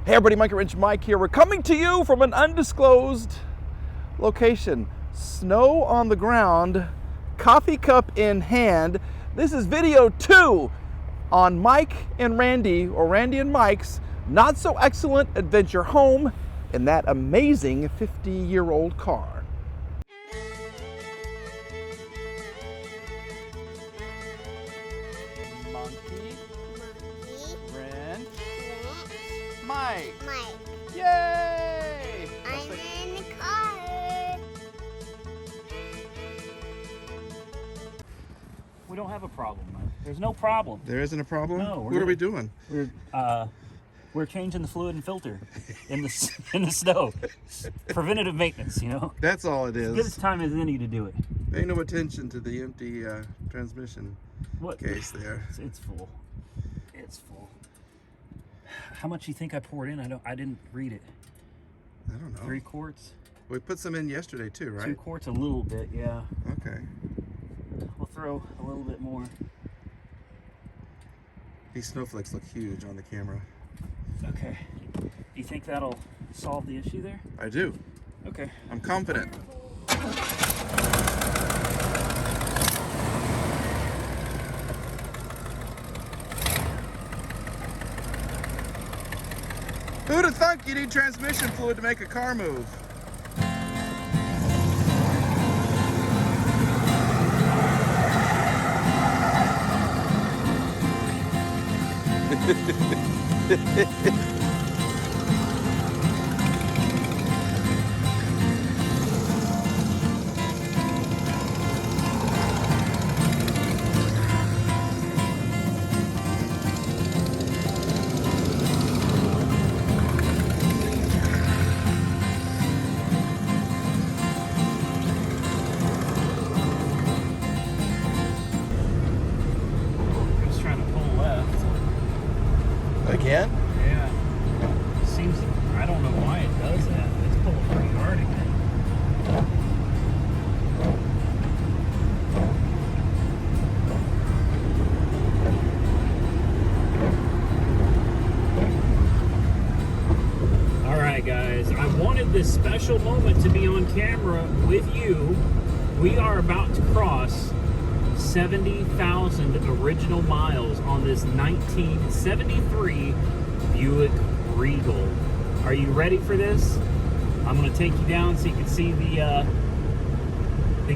Hey everybody, Monkey Wrench Mike here. We're coming to you from an undisclosed location. Snow on the ground, coffee cup in hand. This is video 2 on Mike and Randy, or Randy and Mike's not so excellent adventure home in that amazing 50-year-old car. Monkey Wrench Mike. Yay! I'm in the car. We don't have a problem, man. There's no problem. There isn't a problem? No. What are we doing? We're changing the fluid and filter in the snow. Preventative maintenance, you know. That's all it is. Give us time as any to do it. Pay no attention to the empty transmission case there. It's full. It's full. How much do you think I poured in? I didn't read it. I don't know. 3 quarts. We put some in yesterday too, right? 2 quarts, a little bit, yeah. Okay. We'll throw a little bit more. These snowflakes look huge on the camera. Okay. Do you think that'll solve the issue there? I do. Okay. I'm confident. Who'd have thunk you need transmission fluid to make a car move? Again? Yeah. Seems, I don't know why it does that. It's pulling pretty hard again. All right, guys. I wanted this special moment to be on camera with you. We are about to cross 70,000 original miles on this 1973 Buick Regal. Are you ready for this? I'm going to take you down so you can see the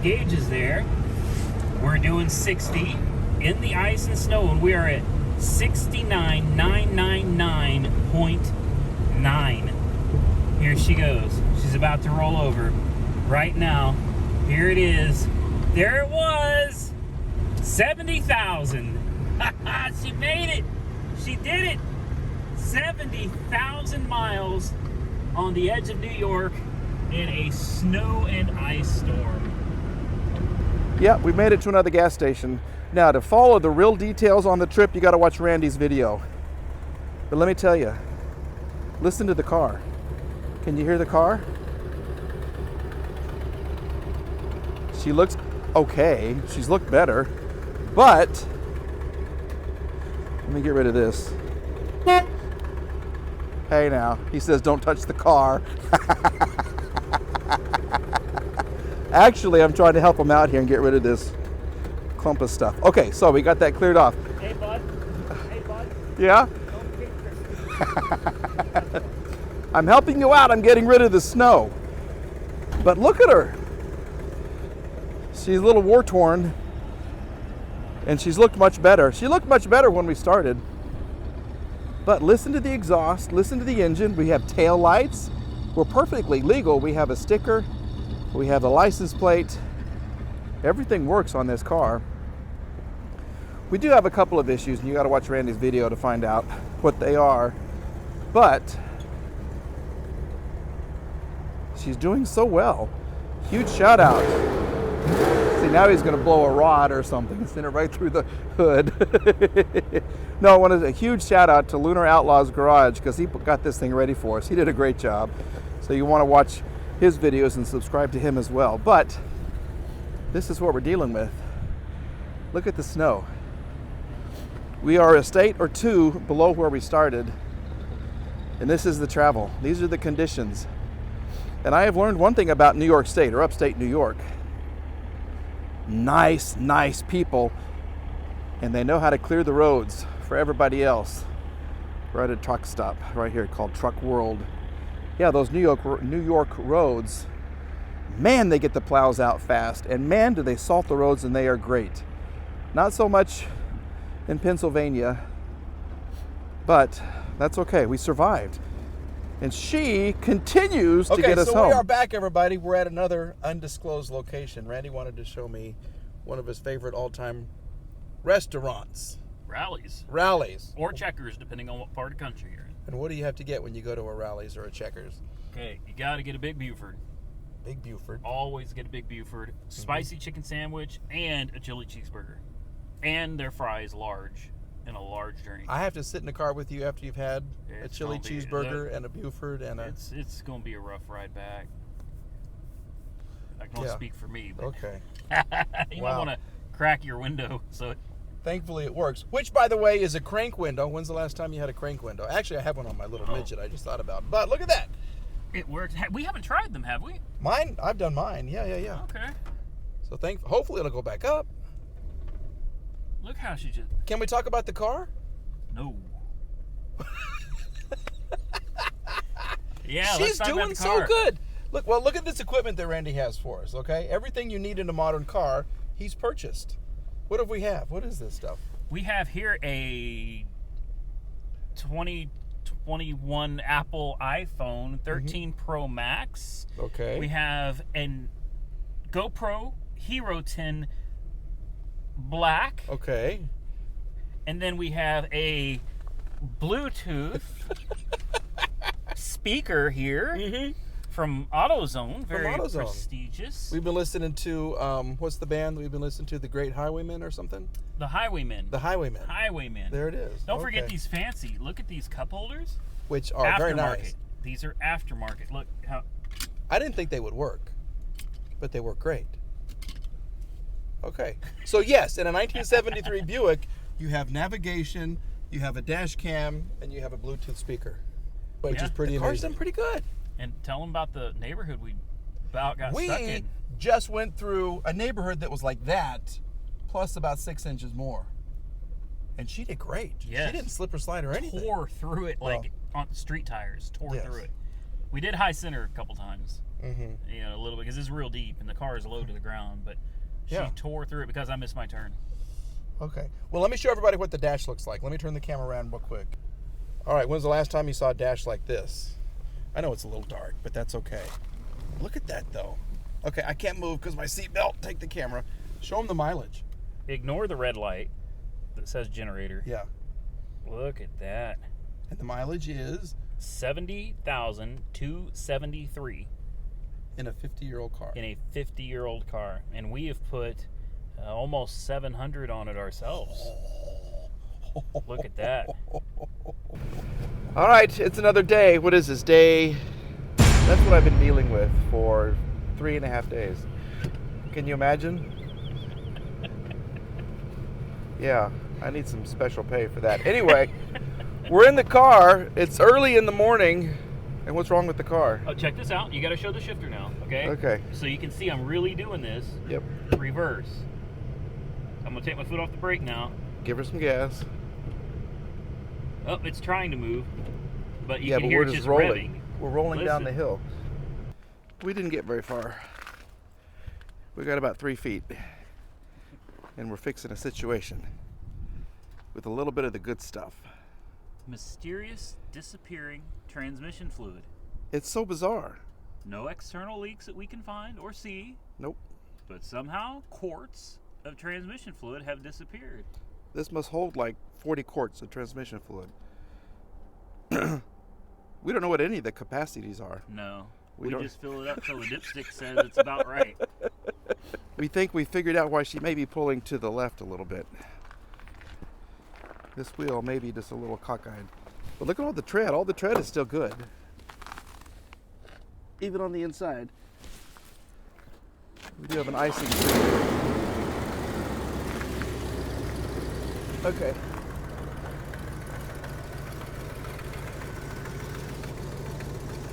gauges there. We're doing 60 in the ice and snow, and we are at 69,999.9. Here she goes. She's about to roll over right now. Here it is. There it was. 70,000. She made it. She did it. 70,000 miles on the edge of New York in a snow and ice storm. Yeah, we made it to another gas station. Now, to follow the real details on the trip, you got to watch Randy's video. But let me tell you, listen to the car. Can you hear the car? She looks okay. She's looked better. But, let me get rid of this. Hey now, he says don't touch the car. Actually, I'm trying to help him out here and get rid of this clump of stuff. Okay, so we got that cleared off. Hey, bud. Hey, bud. Yeah? Don't kick her. I'm helping you out. I'm getting rid of the snow. But look at her. She's a little war-torn. And she's looked much better. She looked much better when we started. But listen to the exhaust, listen to the engine. We have tail lights. We're perfectly legal. We have a sticker. We have the license plate. Everything works on this car. We do have a couple of issues, and you got to watch Randy's video to find out what they are. But she's doing so well. Huge shout out. See, now he's going to blow a rod or something, send it right through the hood. No, I wanted a huge shout out to Lunar Outlaws Garage because he got this thing ready for us. He did a great job. So you want to watch his videos and subscribe to him as well. But this is what we're dealing with. Look at the snow. We are a state or two below where we started. And this is the travel. These are the conditions. And I have learned one thing about New York State, or upstate New York. Nice, nice people. And they know how to clear the roads for everybody else. We're at a truck stop right here called Truck World. Yeah, those New York roads, man, they get the plows out fast. And man, do they salt the roads, and they are great. Not so much in Pennsylvania, but that's okay. We survived. And she continues to get us home. Okay, so we are back, everybody. We're at another undisclosed location. Randy wanted to show me one of his favorite all-time restaurants. Rallies. Or Checkers, depending on what part of the country you're in. And what do you have to get when you go to a Rallies or a Checkers? Okay, you got to get a Big Buford. Big Buford. Always get a Big Buford. Spicy chicken sandwich and a chili cheeseburger. And their fries large. In a large drink. I have to sit in the car with you after you've had a chili cheeseburger and a Buford and a... It's going to be a rough ride back. I can only speak for me. But okay. You might want to crack your window. So. Thankfully it works. Which, by the way, is a crank window. When's the last time you had a crank window? Actually, I have one on my little midget I just thought about. But look at that. It works. We haven't tried them, have we? Mine? I've done mine. Yeah. Okay. So hopefully it'll go back up. Look how she just... Can we talk about the car? No. Yeah, she's doing so good. Look at this equipment that Randy has for us, okay? Everything you need in a modern car, he's purchased. What do we have? What is this stuff? We have here a 2021 Apple iPhone 13 Pro Max. Okay. We have an GoPro Hero 10 Black. Okay. And then we have a Bluetooth speaker here from AutoZone. Very prestigious. We've been listening to, what's the band that we've been listening to? The Great Highwaymen or something? The Highwaymen. Highwaymen. There it is. Don't forget these fancy. Look at these cup holders. Which are very nice. These are aftermarket. Look how... I didn't think they would work, but they work great. Okay. So yes, in a 1973 Buick, you have navigation, you have a dash cam, and you have a Bluetooth speaker. Which is pretty amazing. The car's done pretty good. And tell them about the neighborhood we about got stuck in. We just went through a neighborhood that was like that, plus about 6 inches more. And she did great. Yes. She didn't slip or slide or anything. Tore through it like on street tires. Tore through it. We did high center a couple times. You know, a little bit, because it's real deep and the car is low to the ground. But she tore through it because I missed my turn. Okay. Well, let me show everybody what the dash looks like. Let me turn the camera around real quick. All right. When's the last time you saw a dash like this? I know it's a little dark, but that's okay. Look at that, though. Okay, I can't move because my seatbelt. Take the camera. Show them the mileage. Ignore the red light that says generator. Yeah. Look at that. And the mileage is? 70,273. In a 50-year-old car. In a 50-year-old car. And we have put almost 700 on it ourselves. Look at that. All right, it's another day. What is this, day? That's what I've been dealing with for 3.5 days. Can you imagine? Yeah, I need some special pay for that. Anyway, we're in the car. It's early in the morning. And what's wrong with the car? Oh, check this out. You got to show the shifter now, okay? Okay. So you can see I'm really doing this. Yep. Reverse. I'm going to take my foot off the brake now. Give her some gas. Oh, it's trying to move. But you can hear it just rolling. revving. We're rolling down the hill. We didn't get very far. We got about 3 feet. And we're fixing a situation with a little bit of the good stuff. Mysterious disappearing transmission fluid. It's so bizarre. No external leaks that we can find or see. Nope. But somehow quarts of transmission fluid have disappeared. This must hold like 40 quarts of transmission fluid. We don't know what any of the capacities are. No. We just fill it up till the dipstick says it's about right. We think we figured out why she may be pulling to the left a little bit. This wheel may be just a little cockeyed. But look at all the tread. All the tread is still good. Even on the inside. We do have an icing. Okay.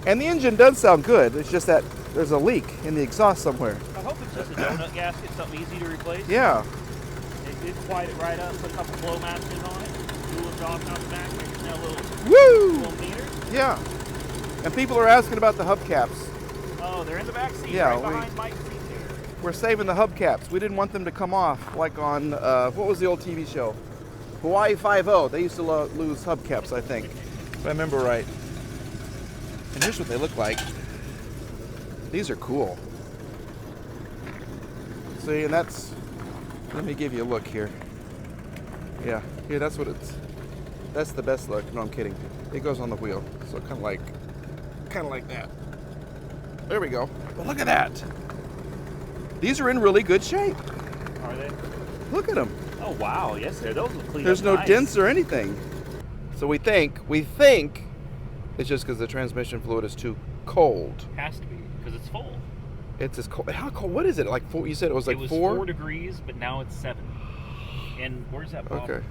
And the engine does sound good. It's just that there's a leak in the exhaust somewhere. I hope it's just a donut gasket, something easy to replace. Yeah. It did quiet it right up, put a couple blow matches on it, do a exhaust out the back, make it sound a little meaner. Yeah. And people are asking about the hubcaps. Oh, they're in the back seat, Yeah, right behind Mike's seat there. We're saving the hubcaps. We didn't want them to come off like on, what was the old TV show? Hawaii Five-0. They used to lose hubcaps, I think, if I remember right. And here's what they look like. These are cool. See, and that's, let me give you a look here. Yeah, here, that's what that's the best look. No, I'm kidding. It goes on the wheel. So kind of like that. There we go. But look at that. These are in really good shape. Are they? Look at them. Oh, wow. Yes, they're. Those will clean There's up no nice. dents or anything. So we think it's just because the transmission fluid is too cold. Has to be, because it's full. It's as cold. How cold? What is it? Like 4? You said it was like it was 4? 4 degrees, but now it's 7. And where's that bottle? Okay.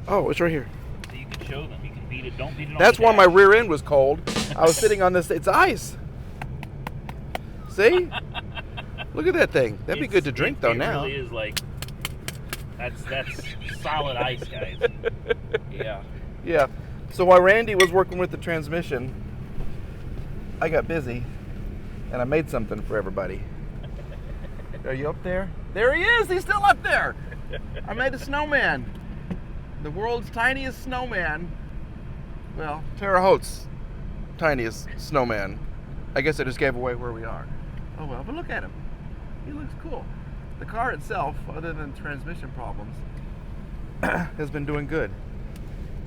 Oh, it's right here. So you can show them. You can beat it. Don't beat it on That's the why my dash. rear end was cold. I was sitting on this. It's ice. See? Look at that thing. That'd be good to drink though now. It really is like, that's solid ice, guys. Yeah. Yeah. So while Randy was working with the transmission, I got busy and I made something for everybody. Are you up there? There he is. He's still up there. I made a snowman. The world's tiniest snowman. Well, Terre Haute's tiniest snowman. I guess I just gave away where we are. Oh well, but look at him. He looks cool. The car itself, other than transmission problems, has been doing good.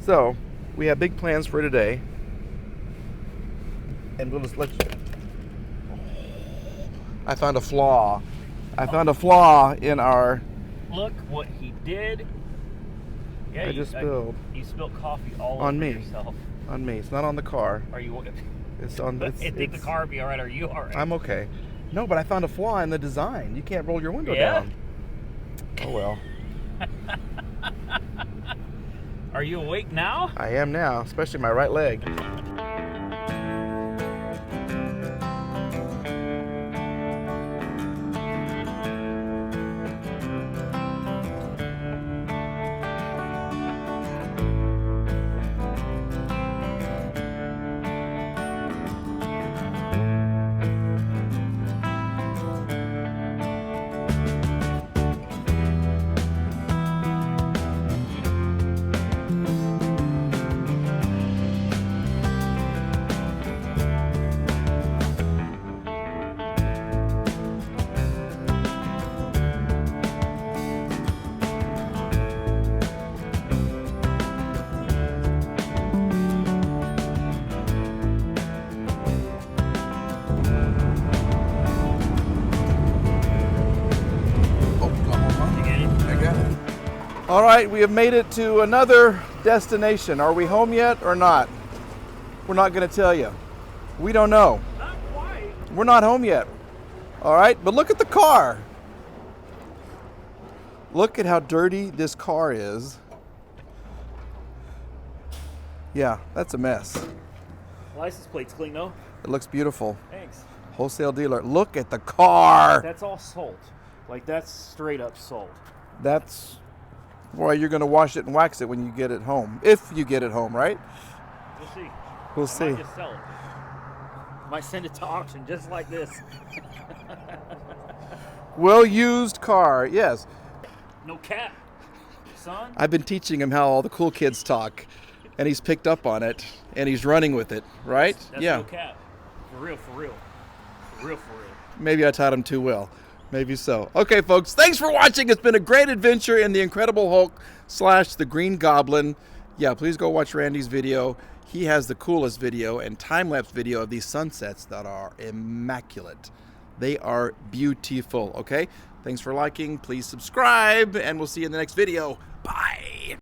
So, we have big plans for today. And we'll just let you... I found a flaw. I found a flaw in our... Look what he did. Yeah, I just spilled. You spilled coffee all On over me. yourself. On me. It's not on the car. Are you... It's on... I think the car would be all right. Are you all right? I'm okay. No, but I found a flaw in the design. You can't roll your window Yeah? down. Oh well. Are you awake now? I am now, especially my right leg. All right, we have made it to another destination. Are we home yet or not? We're not going to tell you. We don't know. Not quite. We're not home yet. All right, but look at the car. Look at how dirty this car is. Yeah, that's a mess. License plate's clean though. It looks beautiful. Thanks. Wholesale dealer. Look at the car. That's all salt. Like that's straight up salt. That's why you're going to wash it and wax it when you get it home. If you get it home, right? We'll see. We'll I see. might just sell it. Might send it to auction just like this. Well-used car, yes. No cap, son. I've been teaching him how all the cool kids talk, and he's picked up on it, and he's running with it, right? That's yeah. no cap. For real, for real. For real, for real. Maybe I taught him too well. Maybe so. Okay, folks, thanks for watching. It's been a great adventure in the Incredible Hulk / the Green Goblin. Yeah, please go watch Randy's video. He has the coolest video and time-lapse video of these sunsets that are immaculate. They are beautiful, okay? Thanks for liking. Please subscribe, and we'll see you in the next video.